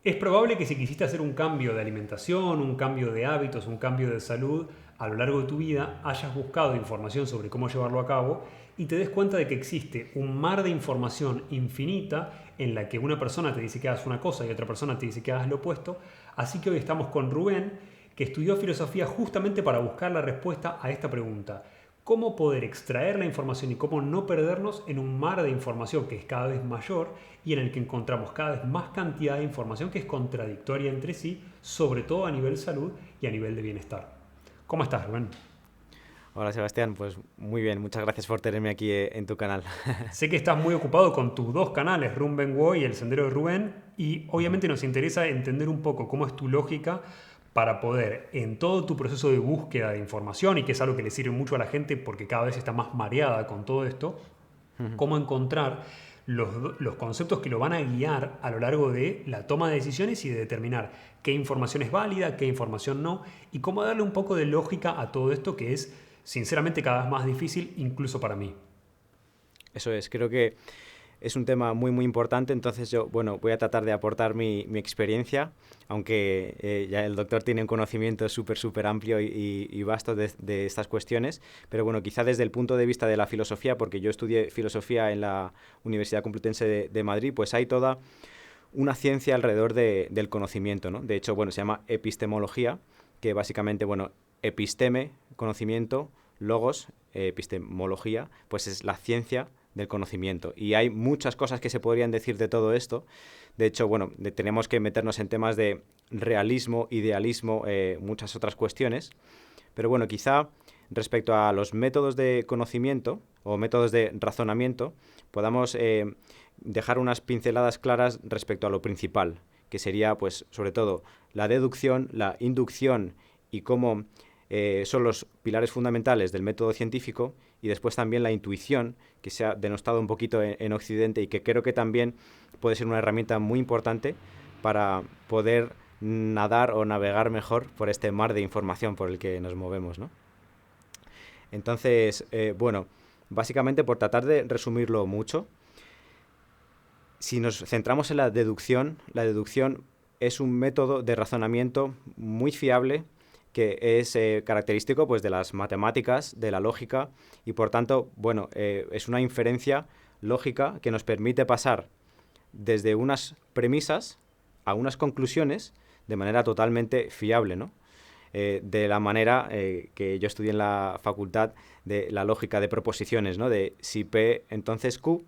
Es probable que si quisiste hacer un cambio de alimentación, un cambio de hábitos, un cambio de salud a lo largo de tu vida, hayas buscado información sobre cómo llevarlo a cabo y te des cuenta de que existe un mar de información infinita en la que una persona te dice que hagas una cosa y otra persona te dice que hagas lo opuesto. Así que hoy estamos con Rubén, que estudió filosofía justamente para buscar la respuesta a esta pregunta. ¿Cómo poder extraer la información y cómo no perdernos en un mar de información que es cada vez mayor y en el que encontramos cada vez más cantidad de información que es contradictoria entre sí, sobre todo a nivel salud y a nivel de bienestar? ¿Cómo estás, Rubén? Hola Sebastián, pues muy bien, muchas gracias por tenerme aquí en tu canal. Sé que estás muy ocupado con tus dos canales, Rumben Wo y El Sendero de Rubén, y Ujú. obviamente nos interesa entender un poco cómo es tu lógica para poder, en todo tu proceso de búsqueda de información, y que es algo que le sirve mucho a la gente porque cada vez está más mareada con todo esto, Ujú. cómo encontrar los conceptos que lo van a guiar a lo largo de la toma de decisiones y de determinar qué información es válida, qué información no, y cómo darle un poco de lógica a todo esto que es, sinceramente, cada vez más difícil, incluso para mí. Eso es, creo que es un tema muy muy importante, entonces yo, bueno, voy a tratar de aportar mi experiencia, aunque ya el doctor tiene un conocimiento súper amplio y vasto de estas cuestiones, pero bueno, quizá desde el punto de vista de la filosofía, porque yo estudié filosofía en la Universidad Complutense de Madrid, pues hay toda una ciencia alrededor del conocimiento, ¿no? De hecho, bueno, se llama epistemología, que básicamente, bueno, episteme, conocimiento, logos, epistemología, pues es la ciencia del conocimiento. Y hay muchas cosas que se podrían decir de todo esto. De hecho, bueno, tenemos que meternos en temas de realismo, idealismo, muchas otras cuestiones. Pero bueno, quizá respecto a los métodos de conocimiento o métodos de razonamiento, podamos dejar unas pinceladas claras respecto a lo principal, que sería, pues, sobre todo, la deducción, la inducción y cómo son los pilares fundamentales del método científico, y después también la intuición, que se ha denostado un poquito en Occidente y que creo que también puede ser una herramienta muy importante para poder nadar o navegar mejor por este mar de información por el que nos movemos, ¿no? Entonces, bueno, básicamente por tratar de resumirlo mucho, si nos centramos en la deducción es un método de razonamiento muy fiable que es característico pues, de las matemáticas, de la lógica, y por tanto, bueno, es una inferencia lógica que nos permite pasar desde unas premisas a unas conclusiones de manera totalmente fiable, ¿no? De la manera que yo estudié en la facultad de la lógica de proposiciones, ¿no? De si P, entonces Q,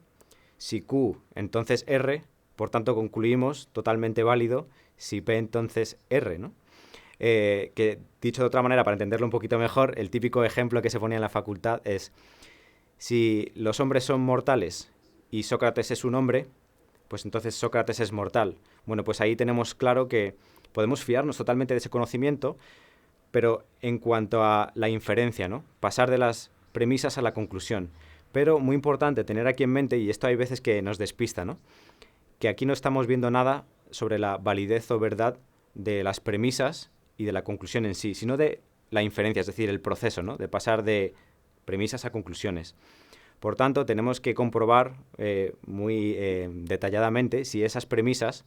si Q, entonces R, por tanto concluimos totalmente válido si P, entonces R, ¿no? Que dicho de otra manera, para entenderlo un poquito mejor, el típico ejemplo que se ponía en la facultad es si los hombres son mortales y Sócrates es un hombre, pues entonces Sócrates es mortal. Bueno, pues ahí tenemos claro que podemos fiarnos totalmente de ese conocimiento, pero en cuanto a la inferencia, ¿no? Pasar de las premisas a la conclusión. Pero muy importante tener aquí en mente, y esto hay veces que nos despista, ¿no? Que aquí no estamos viendo nada sobre la validez o verdad de las premisas y de la conclusión en sí, sino de la inferencia, es decir, el proceso, ¿no? De pasar de premisas a conclusiones. Por tanto, tenemos que comprobar muy detalladamente si esas premisas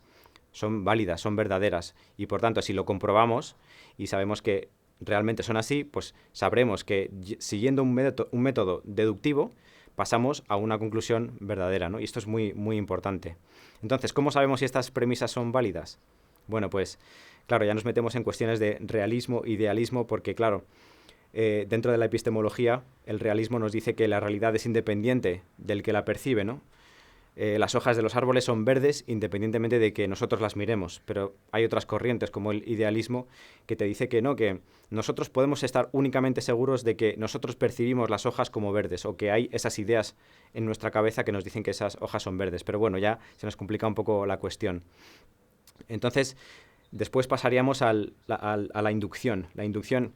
son válidas, son verdaderas. Y por tanto, si lo comprobamos y sabemos que realmente son así, pues sabremos que siguiendo un método deductivo pasamos a una conclusión verdadera, ¿no? Y esto es muy importante. Entonces, ¿cómo sabemos si estas premisas son válidas? Bueno, pues claro, ya nos metemos en cuestiones de realismo, idealismo, porque claro, dentro de la epistemología, el realismo nos dice que la realidad es independiente del que la percibe, ¿no? Las hojas de los árboles son verdes independientemente de que nosotros las miremos, pero hay otras corrientes como el idealismo que te dice que no, que nosotros podemos estar únicamente seguros de que nosotros percibimos las hojas como verdes o que hay esas ideas en nuestra cabeza que nos dicen que esas hojas son verdes, pero bueno, ya se nos complica un poco la cuestión. Entonces, después pasaríamos a la inducción. La inducción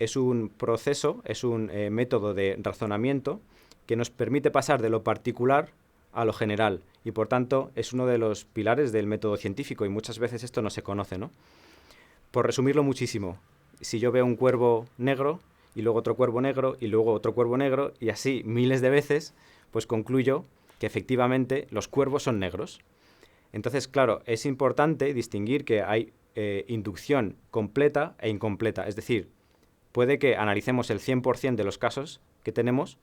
es un proceso, es un método de razonamiento que nos permite pasar de lo particular a lo general y por tanto es uno de los pilares del método científico y muchas veces esto no se conoce, ¿no? Por resumirlo muchísimo, si yo veo un cuervo negro y luego otro cuervo negro y luego otro cuervo negro y así miles de veces, pues concluyo que efectivamente los cuervos son negros. Entonces, claro, es importante distinguir que hay inducción completa e incompleta. Es decir, puede que analicemos el 100% de los casos que tenemos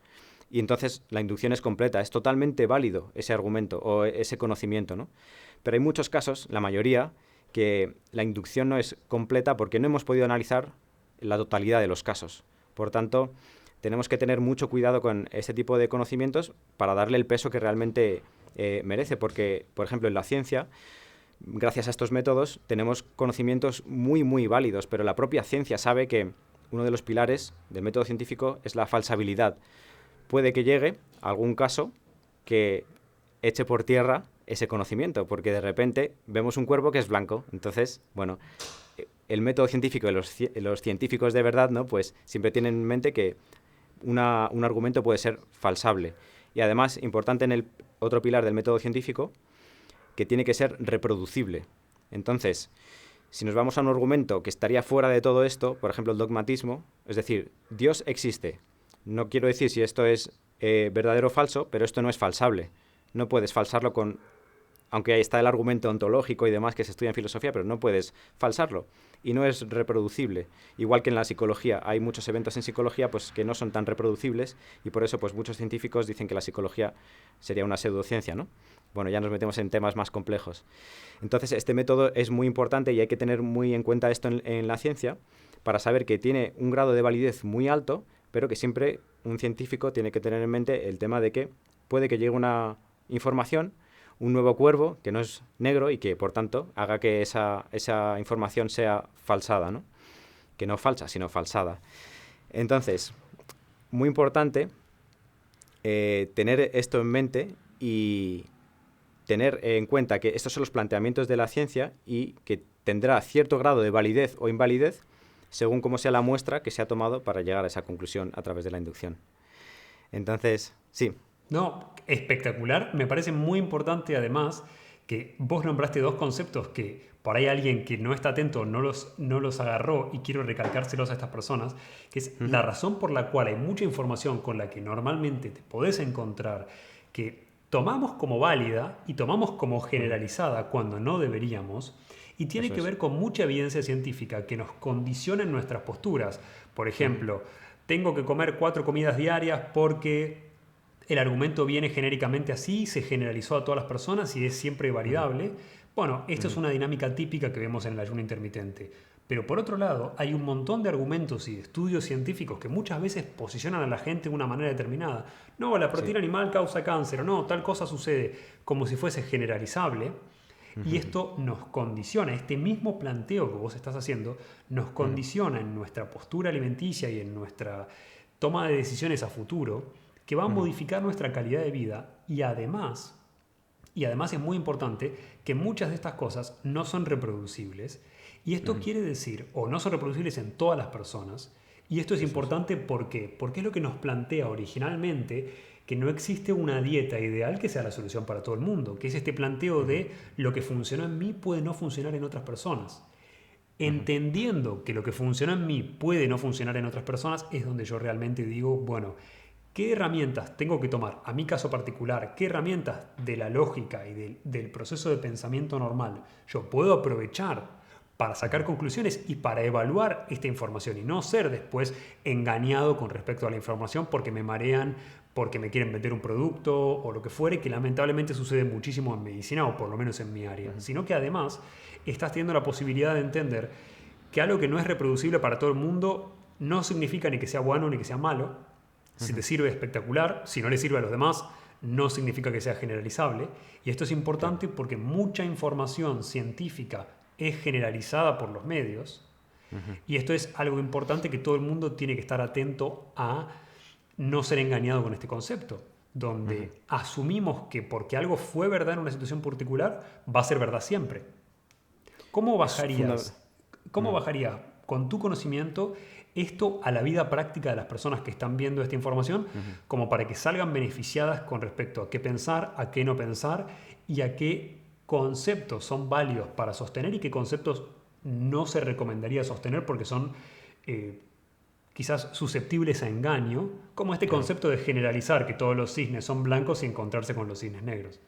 y entonces la inducción es completa. Es totalmente válido ese argumento o ese conocimiento, ¿no? Pero hay muchos casos, la mayoría, que la inducción no es completa porque no hemos podido analizar la totalidad de los casos. Por tanto, tenemos que tener mucho cuidado con ese tipo de conocimientos para darle el peso que realmente merece, porque, por ejemplo, en la ciencia, gracias a estos métodos, tenemos conocimientos muy, muy válidos, pero la propia ciencia sabe que uno de los pilares del método científico es la falsabilidad. Puede que llegue algún caso que eche por tierra ese conocimiento, porque de repente vemos un cuervo que es blanco. Entonces, bueno, el método científico y los científicos de verdad, ¿no? Pues siempre tienen en mente que un argumento puede ser falsable. Y además, importante en el otro pilar del método científico, que tiene que ser reproducible. Entonces, si nos vamos a un argumento que estaría fuera de todo esto, por ejemplo, el dogmatismo, es decir, Dios existe. No quiero decir si esto es verdadero o falso, pero esto no es falsable. No puedes falsarlo aunque ahí está el argumento ontológico y demás que se estudia en filosofía, pero no puedes falsarlo. Y no es reproducible. Igual que en la psicología. Hay muchos eventos en psicología pues, que no son tan reproducibles y por eso pues, muchos científicos dicen que la psicología sería una pseudociencia, ¿no? Bueno, ya nos metemos en temas más complejos. Entonces, este método es muy importante y hay que tener muy en cuenta esto en la ciencia para saber que tiene un grado de validez muy alto, pero que siempre un científico tiene que tener en mente el tema de que puede que llegue una información, un nuevo cuervo que no es negro y que, por tanto, haga que esa información sea falsada, ¿no? Que no falsa, sino falsada. Entonces, muy importante tener esto en mente y tener en cuenta que estos son los planteamientos de la ciencia y que tendrá cierto grado de validez o invalidez según cómo sea la muestra que se ha tomado para llegar a esa conclusión a través de la inducción. Entonces, sí. No, espectacular. Me parece muy importante además que vos nombraste dos conceptos que por ahí alguien que no está atento no los agarró y quiero recalcárselos a estas personas, que es la razón por la cual hay mucha información con la que normalmente te podés encontrar que tomamos como válida y tomamos como generalizada cuando no deberíamos y tiene Eso que es. ver con mucha evidencia científica que nos condiciona en nuestras posturas. Por ejemplo, tengo que comer 4 comidas diarias porque el argumento viene genéricamente así, se generalizó a todas las personas y es siempre validable. Bueno, esto es una dinámica típica que vemos en el ayuno intermitente. Pero por otro lado, hay un montón de argumentos y de estudios científicos que muchas veces posicionan a la gente de una manera determinada. No, la Sí. proteína animal causa cáncer, o no, tal cosa sucede, como si fuese generalizable. Y esto nos condiciona, este mismo planteo que vos estás haciendo, nos condiciona en nuestra postura alimenticia y en nuestra toma de decisiones a futuro, que va a modificar nuestra calidad de vida y además es muy importante que muchas de estas cosas no son reproducibles y esto quiere decir, o no son reproducibles en todas las personas, y esto es importante ¿por qué? Porque es lo que nos plantea originalmente que no existe una dieta ideal que sea la solución para todo el mundo, que es este planteo de lo que funcionó en mí puede no funcionar en otras personas. Entendiendo que lo que funciona en mí puede no funcionar en otras personas es donde yo realmente digo, bueno, ¿qué herramientas tengo que tomar? A mi caso particular, ¿qué herramientas de la lógica y del proceso de pensamiento normal yo puedo aprovechar para sacar conclusiones y para evaluar esta información y no ser después engañado con respecto a la información porque me marean, porque me quieren vender un producto o lo que fuere, que lamentablemente sucede muchísimo en medicina o por lo menos en mi área, sino que además estás teniendo la posibilidad de entender que algo que no es reproducible para todo el mundo no significa ni que sea bueno ni que sea malo. Si te sirve, espectacular. Si no le sirve a los demás, no significa que sea generalizable. Y esto es importante porque mucha información científica es generalizada por los medios. Y esto es algo importante que todo el mundo tiene que estar atento a no ser engañado con este concepto, donde asumimos que porque algo fue verdad en una situación particular, va a ser verdad siempre. ¿Cómo bajarías con tu conocimiento esto a la vida práctica de las personas que están viendo esta información, como para que salgan beneficiadas con respecto a qué pensar, a qué no pensar y a qué conceptos son válidos para sostener y qué conceptos no se recomendaría sostener porque son quizás susceptibles a engaño, como este concepto de generalizar que todos los cisnes son blancos y encontrarse con los cisnes negros?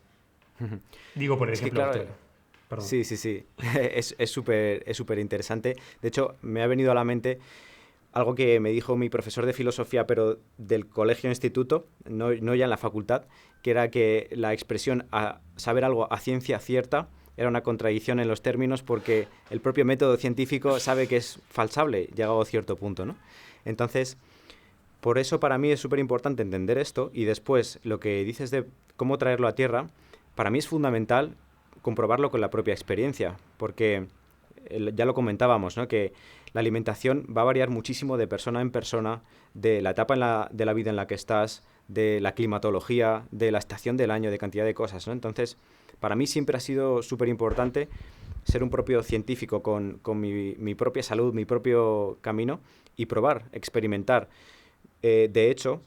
Digo por el Es que, ejemplo claro, austero. Perdón. sí, sí, sí, es súper interesante. De hecho, me ha venido a la mente algo que me dijo mi profesor de filosofía, pero del colegio-instituto, no ya en la facultad, que era que la expresión saber algo a ciencia cierta era una contradicción en los términos porque el propio método científico sabe que es falsable llegado a cierto punto, ¿no? Entonces, por eso para mí es súper importante entender esto y después lo que dices de cómo traerlo a tierra, para mí es fundamental comprobarlo con la propia experiencia, porque ya lo comentábamos, ¿no? Que la alimentación va a variar muchísimo de persona en persona, de la etapa de la vida en la que estás, de la climatología, de la estación del año, de cantidad de cosas, ¿no? Entonces, para mí siempre ha sido súper importante ser un propio científico con mi propia salud, mi propio camino y probar, experimentar. De hecho,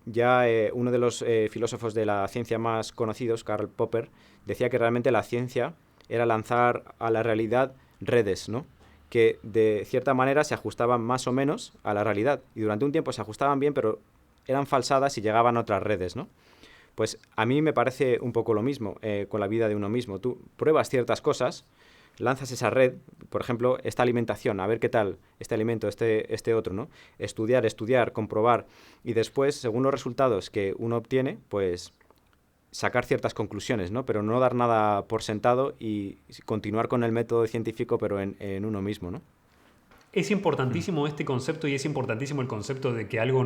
ya uno de los filósofos de la ciencia más conocidos, Karl Popper, decía que realmente la ciencia era lanzar a la realidad redes, ¿no? Que de cierta manera se ajustaban más o menos a la realidad. Y durante un tiempo se ajustaban bien, pero eran falsadas y llegaban a otras redes, ¿no? Pues a mí me parece un poco lo mismo con la vida de uno mismo. Tú pruebas ciertas cosas, lanzas esa red, por ejemplo, esta alimentación, a ver qué tal, este alimento, este otro, ¿no? Estudiar, comprobar y después, según los resultados que uno obtiene, pues sacar ciertas conclusiones, ¿no? Pero no dar nada por sentado y continuar con el método científico, pero en uno mismo, ¿no? Es importantísimo este concepto y es importantísimo el concepto de que algo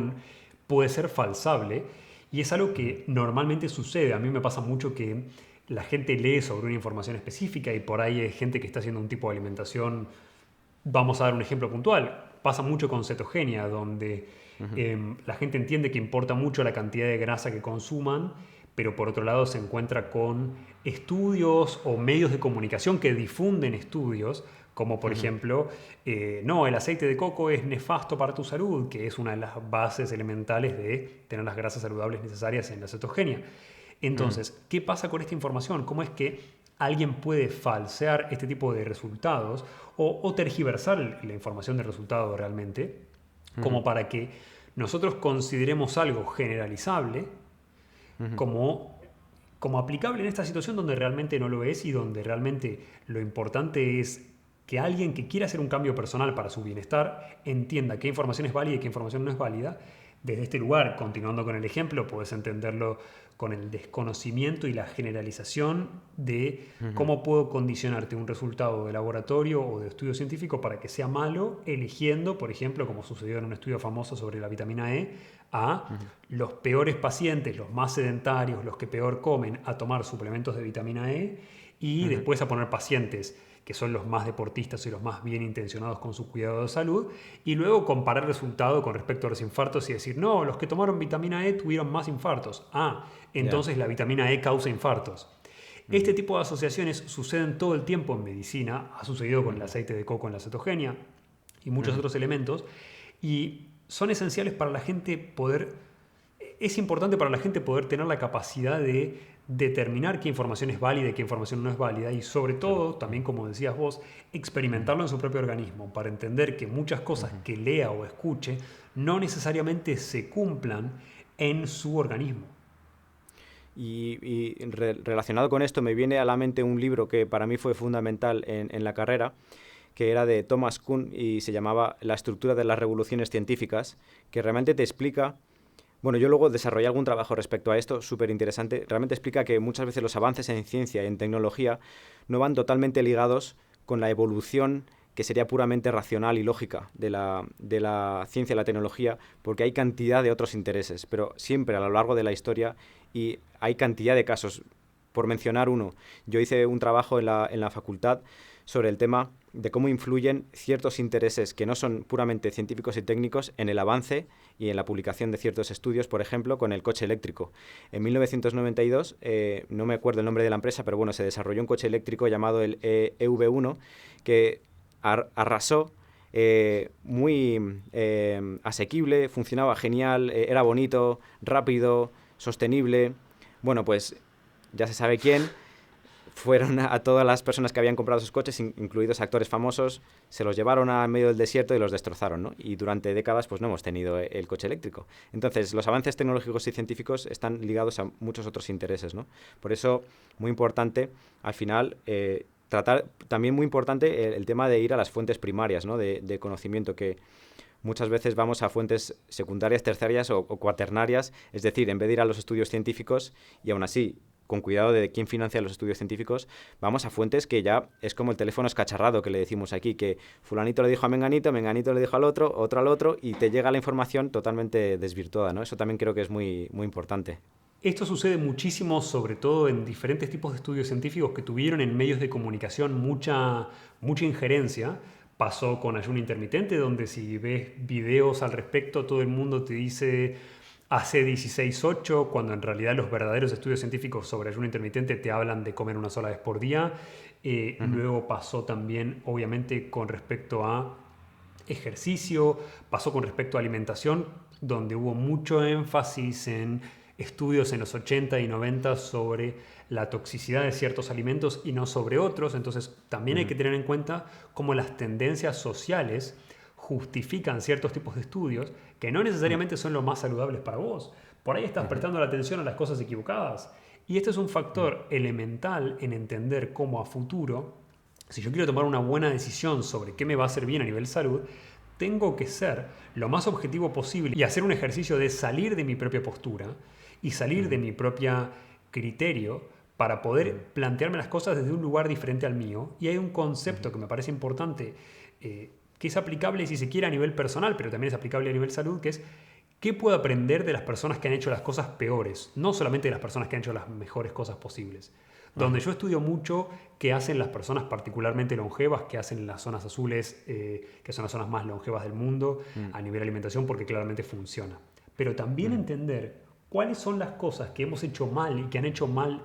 puede ser falsable y es algo que normalmente sucede. A mí me pasa mucho que la gente lee sobre una información específica y por ahí hay gente que está haciendo un tipo de alimentación. Vamos a dar un ejemplo puntual. Pasa mucho con cetogenia, donde la gente entiende que importa mucho la cantidad de grasa que consuman, pero por otro lado se encuentra con estudios o medios de comunicación que difunden estudios, como por ejemplo, no, el aceite de coco es nefasto para tu salud, que es una de las bases elementales de tener las grasas saludables necesarias en la cetogenia. Entonces, ¿qué pasa con esta información? ¿Cómo es que alguien puede falsear este tipo de resultados o tergiversar la información del resultado realmente, como para que nosotros consideremos algo generalizable como, como aplicable en esta situación donde realmente no lo es y donde realmente lo importante es que alguien que quiera hacer un cambio personal para su bienestar entienda qué información es válida y qué información no es válida? Desde este lugar, continuando con el ejemplo, puedes entenderlo con el desconocimiento y la generalización de cómo puedo condicionarte un resultado de laboratorio o de estudio científico para que sea malo, eligiendo, por ejemplo, como sucedió en un estudio famoso sobre la vitamina E, a los peores pacientes, los más sedentarios, los que peor comen, a tomar suplementos de vitamina E y después a poner pacientes que son los más deportistas y los más bien intencionados con su cuidado de salud, y luego comparar el resultado con respecto a los infartos y decir, no, los que tomaron vitamina E tuvieron más infartos. Ah, Ya. entonces la vitamina E causa infartos. Este tipo de asociaciones suceden todo el tiempo en medicina, ha sucedido con el aceite de coco en la cetogenia y muchos otros elementos, y son esenciales para la gente poder, es importante para la gente poder tener la capacidad de determinar qué información es válida y qué información no es válida y sobre todo, también como decías vos, experimentarlo en su propio organismo para entender que muchas cosas que lea o escuche no necesariamente se cumplan en su organismo. Relacionado con esto me viene a la mente un libro que para mí fue fundamental en la carrera, que era de Thomas Kuhn y se llamaba La estructura de las revoluciones científicas, que realmente te explica. Bueno, yo luego desarrollé algún trabajo respecto a esto, súper interesante. Realmente explica que muchas veces los avances en ciencia y en tecnología no van totalmente ligados con la evolución que sería puramente racional y lógica de la ciencia y la tecnología, porque hay cantidad de otros intereses, pero siempre a lo largo de la historia y hay cantidad de casos. Por mencionar uno, yo hice un trabajo en la facultad sobre el tema de cómo influyen ciertos intereses que no son puramente científicos y técnicos en el avance y en la publicación de ciertos estudios, por ejemplo, con el coche eléctrico. En 1992, no me acuerdo el nombre de la empresa, pero bueno, se desarrolló un coche eléctrico llamado el EV1 que arrasó, muy asequible, funcionaba genial, era bonito, rápido, sostenible. Bueno, pues ya se sabe quién fueron a todas las personas que habían comprado sus coches, incluidos actores famosos, se los llevaron al medio del desierto y los destrozaron, ¿no? Y durante décadas pues no hemos tenido el coche eléctrico. Entonces, los avances tecnológicos y científicos están ligados a muchos otros intereses, ¿no? Por eso, muy importante, al final, tratar, también muy importante el tema de ir a las fuentes primarias, ¿no? de conocimiento, que muchas veces vamos a fuentes secundarias, terciarias o cuaternarias, es decir, en vez de ir a los estudios científicos, y aún así, con cuidado de quién financia los estudios científicos, vamos a fuentes que ya es como el teléfono escacharrado que le decimos aquí, que fulanito le dijo a Menganito, Menganito le dijo al otro al otro, y te llega la información totalmente desvirtuada, ¿no? Eso también creo que es muy, muy importante. Esto sucede muchísimo, sobre todo en diferentes tipos de estudios científicos que tuvieron en medios de comunicación mucha injerencia. Pasó con ayuno intermitente, donde si ves videos al respecto, todo el mundo te dice AC 16-8, cuando en realidad los verdaderos estudios científicos sobre ayuno intermitente te hablan de comer una sola vez por día. Luego pasó también, obviamente, con respecto a ejercicio, pasó con respecto a alimentación, donde hubo mucho énfasis en estudios en los 80 y 90 sobre la toxicidad de ciertos alimentos y no sobre otros. Entonces también hay que tener en cuenta cómo las tendencias sociales justifican ciertos tipos de estudios que no necesariamente son los más saludables para vos. Por ahí estás prestando la atención a las cosas equivocadas. Y este es un factor elemental en entender cómo a futuro, si yo quiero tomar una buena decisión sobre qué me va a hacer bien a nivel salud, tengo que ser lo más objetivo posible y hacer un ejercicio de salir de mi propia postura y salir de mi propio criterio para poder plantearme las cosas desde un lugar diferente al mío. Y hay un concepto que me parece importante, que es aplicable si se quiere a nivel personal, pero también es aplicable a nivel salud, que es qué puedo aprender de las personas que han hecho las cosas peores, no solamente de las personas que han hecho las mejores cosas posibles. Donde yo estudio mucho qué hacen las personas particularmente longevas, qué hacen las zonas azules, que son las zonas más longevas del mundo a nivel de alimentación, porque claramente funciona. Pero también entender cuáles son las cosas que hemos hecho mal y que han hecho mal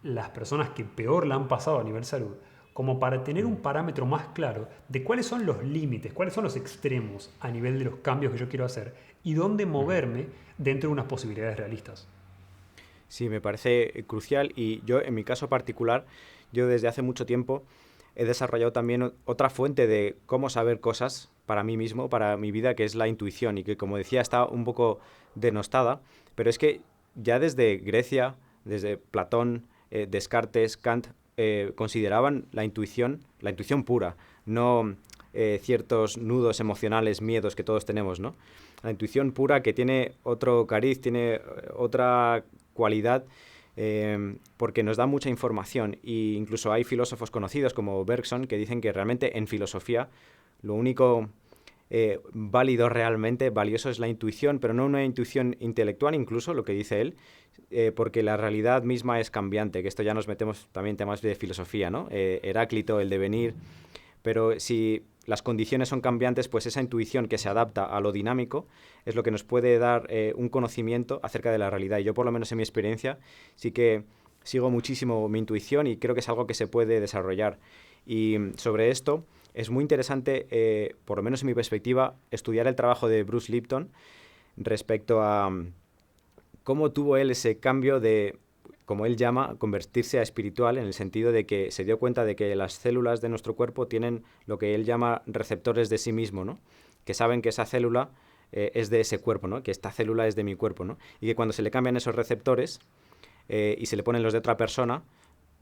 las personas que peor la han pasado a nivel salud, como para tener un parámetro más claro de cuáles son los límites, cuáles son los extremos a nivel de los cambios que yo quiero hacer y dónde moverme dentro de unas posibilidades realistas. Sí, me parece crucial, y yo en mi caso particular, yo desde hace mucho tiempo he desarrollado también otra fuente de cómo saber cosas para mí mismo, para mi vida, que es la intuición, y que, como decía, está un poco denostada, pero es que ya desde Grecia, desde Platón, Descartes, Kant, consideraban la intuición pura, no ciertos nudos emocionales, miedos que todos tenemos, ¿no? La intuición pura, que tiene otro cariz, tiene otra cualidad, porque nos da mucha información, e incluso hay filósofos conocidos como Bergson que dicen que realmente en filosofía lo único válido, realmente valioso, es la intuición, pero no una intuición intelectual, incluso lo que dice él, porque la realidad misma es cambiante, que esto ya nos metemos también en temas de filosofía, ¿no? Heráclito, el devenir, pero si las condiciones son cambiantes, pues esa intuición que se adapta a lo dinámico es lo que nos puede dar un conocimiento acerca de la realidad. Y yo, por lo menos en mi experiencia, sí que sigo muchísimo mi intuición y creo que es algo que se puede desarrollar. Y sobre esto es muy interesante, por lo menos en mi perspectiva, estudiar el trabajo de Bruce Lipton respecto a cómo tuvo él ese cambio de, como él llama, convertirse a espiritual, en el sentido de que se dio cuenta de que las células de nuestro cuerpo tienen lo que él llama receptores de sí mismo, ¿no? Que saben que esa célula es de ese cuerpo, ¿no? Que esta célula es de mi cuerpo, ¿no? Y que cuando se le cambian esos receptores y se le ponen los de otra persona,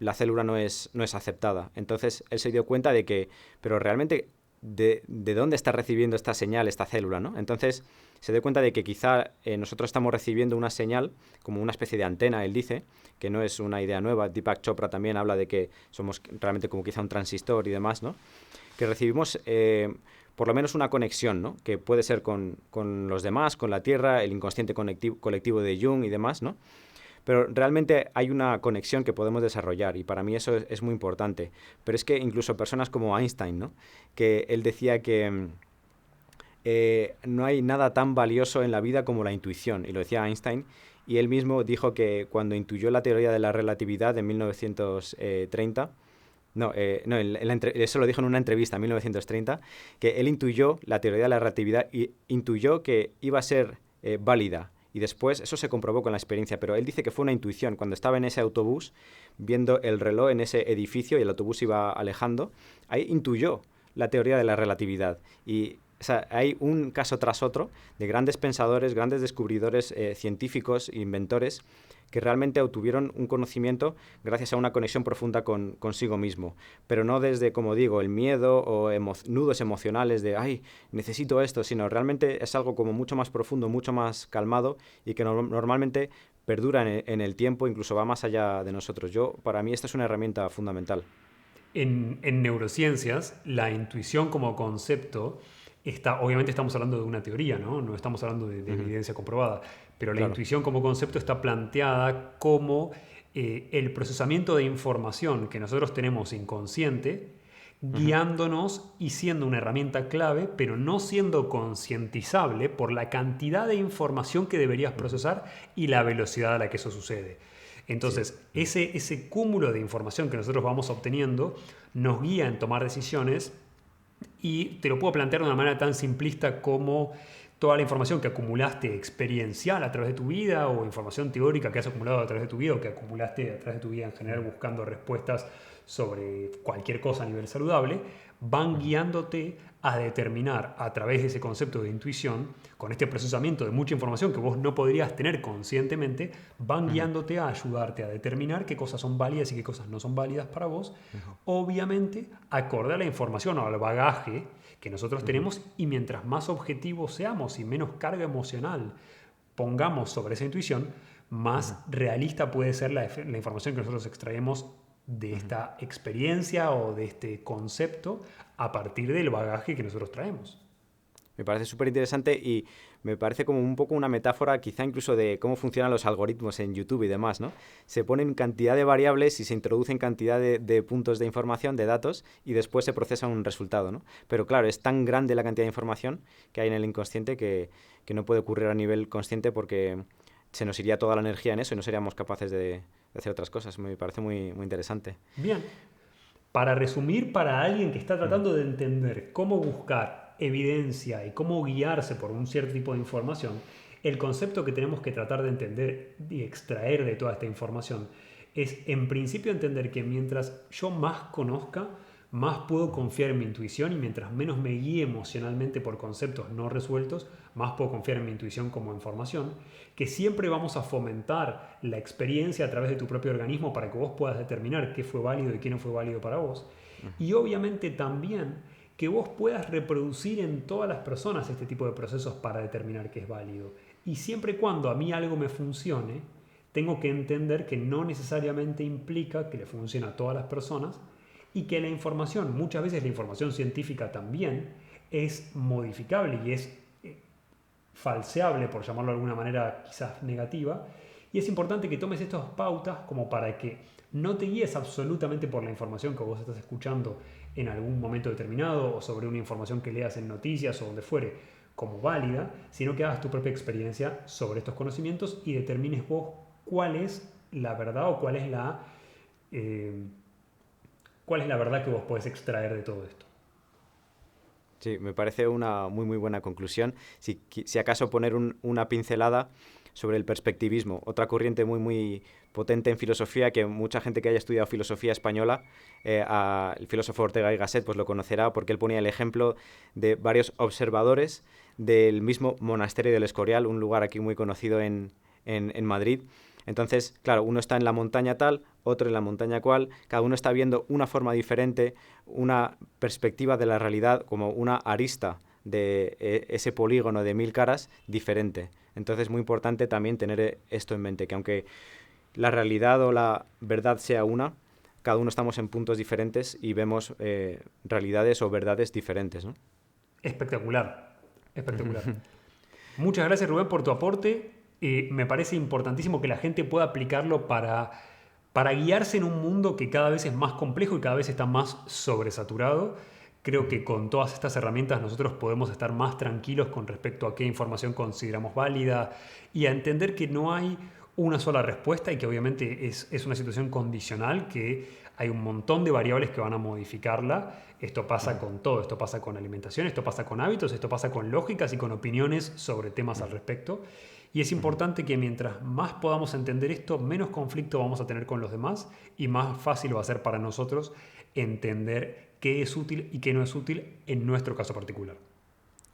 la célula no es aceptada. Entonces él se dio cuenta de que, pero realmente, ¿de dónde está recibiendo esta señal esta célula, ¿no? Entonces se dio cuenta de que quizá nosotros estamos recibiendo una señal como una especie de antena, él dice, que no es una idea nueva. Deepak Chopra también habla de que somos realmente como quizá un transistor y demás, ¿no? Que recibimos por lo menos una conexión, ¿no? Que puede ser con los demás, con la Tierra, el inconsciente colectivo de Jung y demás, ¿no? Pero realmente hay una conexión que podemos desarrollar, y para mí eso es muy importante. Pero es que incluso personas como Einstein, ¿no? Que él decía que no hay nada tan valioso en la vida como la intuición, y lo decía Einstein, y él mismo dijo que cuando intuyó la teoría de la relatividad en 1930, eso lo dijo en una entrevista en 1930, que él intuyó la teoría de la relatividad y intuyó que iba a ser válida Y después eso se comprobó con la experiencia, pero él dice que fue una intuición. Cuando estaba en ese autobús, viendo el reloj en ese edificio y el autobús iba alejando, ahí intuyó la teoría de la relatividad. Y o sea, hay un caso tras otro de grandes pensadores, grandes descubridores científicos, inventores, que realmente obtuvieron un conocimiento gracias a una conexión profunda consigo mismo. Pero no desde, como digo, el miedo o nudos emocionales de, ay, necesito esto, sino realmente es algo como mucho más profundo, mucho más calmado y que normalmente perdura en el tiempo, incluso va más allá de nosotros. Para mí esta es una herramienta fundamental. En neurociencias, la intuición como concepto obviamente estamos hablando de una teoría, ¿no? No estamos hablando de evidencia comprobada, pero la intuición como concepto está planteada como el procesamiento de información que nosotros tenemos inconsciente, guiándonos y siendo una herramienta clave, pero no siendo concientizable por la cantidad de información que deberías procesar y la velocidad a la que eso sucede. Entonces, ese cúmulo de información que nosotros vamos obteniendo nos guía en tomar decisiones, y te lo puedo plantear de una manera tan simplista como toda la información que acumulaste experiencial a través de tu vida, o información teórica que has acumulado a través de tu vida, o que acumulaste a través de tu vida en general buscando respuestas sobre cualquier cosa a nivel saludable, van guiándote a determinar a través de ese concepto de intuición, con este procesamiento de mucha información que vos no podrías tener conscientemente, van guiándote a ayudarte a determinar qué cosas son válidas y qué cosas no son válidas para vos, obviamente acorde a la información o al bagaje que nosotros tenemos, y mientras más objetivos seamos y menos carga emocional pongamos sobre esa intuición, más realista puede ser la información que nosotros extraemos de esta experiencia o de este concepto a partir del bagaje que nosotros traemos. Me parece súper interesante y me parece como un poco una metáfora quizá incluso de cómo funcionan los algoritmos en YouTube y demás, ¿no? Se ponen cantidad de variables y se introducen cantidad de puntos de información, de datos, y después se procesa un resultado, ¿no? Pero claro, es tan grande la cantidad de información que hay en el inconsciente que no puede ocurrir a nivel consciente, porque se nos iría toda la energía en eso y no seríamos capaces de hacer otras cosas. Me parece muy, muy interesante. Bien, para resumir, para alguien que está tratando de entender cómo buscar evidencia y cómo guiarse por un cierto tipo de información, el concepto que tenemos que tratar de entender y extraer de toda esta información es, en principio, entender que mientras yo más conozca, más puedo confiar en mi intuición, y mientras menos me guíe emocionalmente por conceptos no resueltos, más puedo confiar en mi intuición como información, que siempre vamos a fomentar la experiencia a través de tu propio organismo para que vos puedas determinar qué fue válido y qué no fue válido para vos. Y obviamente también que vos puedas reproducir en todas las personas este tipo de procesos para determinar qué es válido. Y siempre y cuando a mí algo me funcione, tengo que entender que no necesariamente implica que le funcione a todas las personas, y que la información, muchas veces la información científica también, es modificable y es falseable, por llamarlo de alguna manera quizás negativa, y es importante que tomes estas pautas como para que no te guíes absolutamente por la información que vos estás escuchando en algún momento determinado, o sobre una información que leas en noticias o donde fuere como válida, sino que hagas tu propia experiencia sobre estos conocimientos y determines vos cuál es la verdad, o cuál es la verdad que vos podés extraer de todo esto. Sí, me parece una muy, muy buena conclusión. Si acaso poner una pincelada sobre el perspectivismo, otra corriente muy, muy potente en filosofía, que mucha gente que haya estudiado filosofía española, el filósofo Ortega y Gasset, pues lo conocerá, porque él ponía el ejemplo de varios observadores del mismo monasterio del Escorial, un lugar aquí muy conocido en Madrid. Entonces, claro, uno está en la montaña tal, otro en la montaña cual, cada uno está viendo una forma diferente, una perspectiva de la realidad, como una arista de ese polígono de 1000 caras diferente. Entonces es muy importante también tener esto en mente, que aunque la realidad o la verdad sea una, cada uno estamos en puntos diferentes y vemos realidades o verdades diferentes, ¿no? Espectacular, espectacular. Muchas gracias, Rubén, por tu aporte. Me parece importantísimo que la gente pueda aplicarlo para guiarse en un mundo que cada vez es más complejo y cada vez está más sobresaturado. Creo que con todas estas herramientas nosotros podemos estar más tranquilos con respecto a qué información consideramos válida, y a entender que no hay una sola respuesta, y que obviamente es una situación condicional, que hay un montón de variables que van a modificarla. Esto pasa con todo, esto pasa con alimentación, esto pasa con hábitos, esto pasa con lógicas y con opiniones sobre temas al respecto. Y es importante que mientras más podamos entender esto, menos conflicto vamos a tener con los demás y más fácil va a ser para nosotros entender qué es útil y qué no es útil en nuestro caso particular.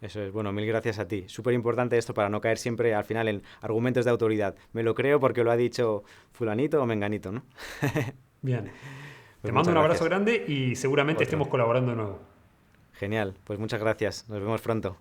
Eso es, bueno, mil gracias a ti. Súper importante esto para no caer siempre al final en argumentos de autoridad. Me lo creo porque lo ha dicho fulanito o menganito, ¿no? Bien, te Pues mando muchas un abrazo gracias. grande y seguramente Otro. estemos colaborando de nuevo. Genial, pues muchas gracias. Nos vemos pronto.